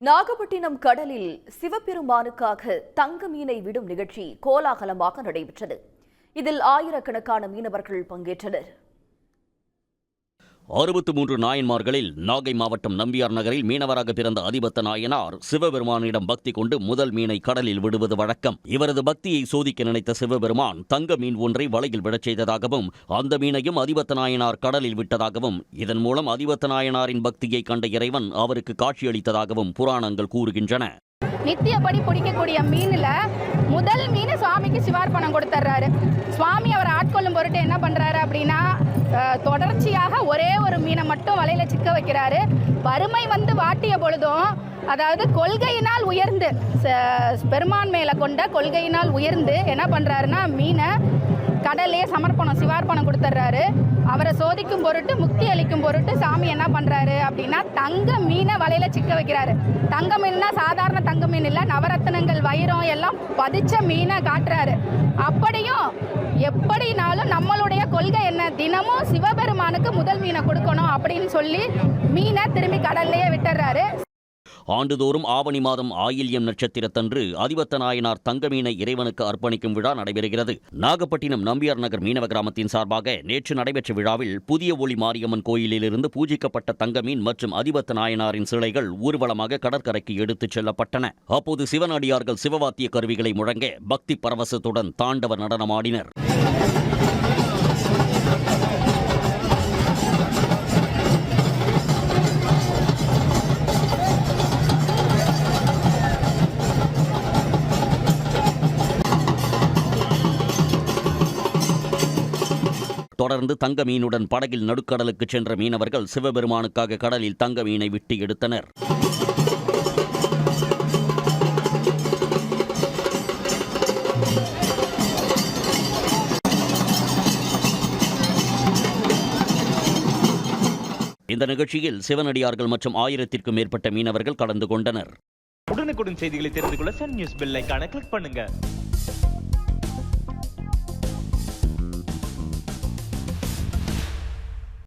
நாகப்பட்டினம் கடலில் சிவபெருமானுக்காக தங்க மீனை விடும் நிகழ்ச்சி கோலாகலமாக நடைபெற்றது. இதில் ஆயிரக்கணக்கான மீனவர்கள் பங்கேற்றனர். 63 நாயன்மார்களில் நாகை மாவட்டம் நம்பியார் நகரில் மீனவராக பிறந்த அதிபத்த நாயனார் சிவபெருமானிடம் பக்தி கொண்டு முதல் மீனை கடலில் விடுவது வழக்கம். இவரது பக்தியை சோதிக்க நினைத்த சிவபெருமான் தங்க மீன் ஒன்றை வலையில் விடச் செய்ததாகவும் அந்த மீனையும் அதிபத்த நாயனார் கடலில் விட்டதாகவும் இதன் மூலம் அதிபத்த நாயனாரின் பக்தியை கண்ட இறைவன் அவருக்கு காட்சியளித்ததாகவும் புராணங்கள் கூறுகின்றன. நித்தியப்படி பிடிக்கக்கூடிய மீன்ல முதல் மீன் சுவாமிக்கு சிவார்ப்பணம் கொடுத்துட்றாரு. சுவாமி அவரை ஆட்கொள்ளும் பொருட்டு என்ன பண்றாரு அப்படின்னா தொடர்ச்சியாக ஒரே ஒரு மீனை மட்டும் வலையில சிக்க வைக்கிறாரு. வறுமை வந்து வாட்டிய பொழுதும், அதாவது கொள்கையினால் உயர்ந்து, பெருமான் மேல கொண்ட கொள்கையினால் உயர்ந்து என்ன பண்றாருன்னா மீனை கடலே சமர்ப்பணம் சிவார்ப்பணம் கொடுத்துட்றாரு. அவரை சோதிக்கும் பொருட்டு, முக்தி அளிக்கும் பொருட்டு சாமி என்ன பண்றாரு அப்படின்னா தங்க மீனை வலையில சிக்க வைக்கிறாரு. தங்க மீன்னா சாதாரண தங்க மீன் இல்லை, நவரத்தினங்கள் வைரம் எல்லாம் பதிச்ச மீனை காட்டுறாரு. அப்படியும் எப்படினாலும் நம்மளுடைய கொள்கை என்ன, தினமும் சிவபெருமானுக்கு முதல் மீனை கொடுக்கணும் அப்படின்னு சொல்லி மீனை திரும்பி கடல்லையே விட்டுறாரு. ஆண்டுதோறும் ஆவணி மாதம் ஆயில்யம் நட்சத்திரத்தன்று அதிபத்த நாயனார் தங்க மீனை இறைவனுக்கு அர்ப்பணிக்கும் விழா நடைபெறுகிறது. நாகப்பட்டினம் நம்பியார் நகர் மீனவ கிராமத்தின் சார்பாக நேற்று நடைபெற்ற விழாவில் புதிய ஒளி மாரியம்மன் கோயிலிலிருந்து பூஜிக்கப்பட்ட தங்க மீன் மற்றும் அதிபத்த நாயனாரின் சிலைகள் ஊர்வலமாக கடற்கரைக்கு எடுத்துச் செல்லப்பட்டன. அப்போது சிவனடியார்கள் சிவவாத்திய கருவிகளை முழங்க பக்தி பரவசத்துடன் தாண்டவ நடனமாடினர். தொடர்ந்து தங்க மீனுடன் படகில் நடுக்கடலுக்கு சென்ற மீனவர்கள் சிவபெருமானுக்காக கடலில் தங்க மீனை விட்டு எடுத்தனர். இந்த நிகழ்ச்சியில் சிவனடியார்கள் மற்றும் 1000த்திற்கும் மேற்பட்ட மீனவர்கள் கலந்து கொண்டனர். உடனுக்குடன் செய்திகளை தெரிந்து கொள்ள சன் நியூஸ் பெல் ஐகானை கிளிக் பண்ணுங்க.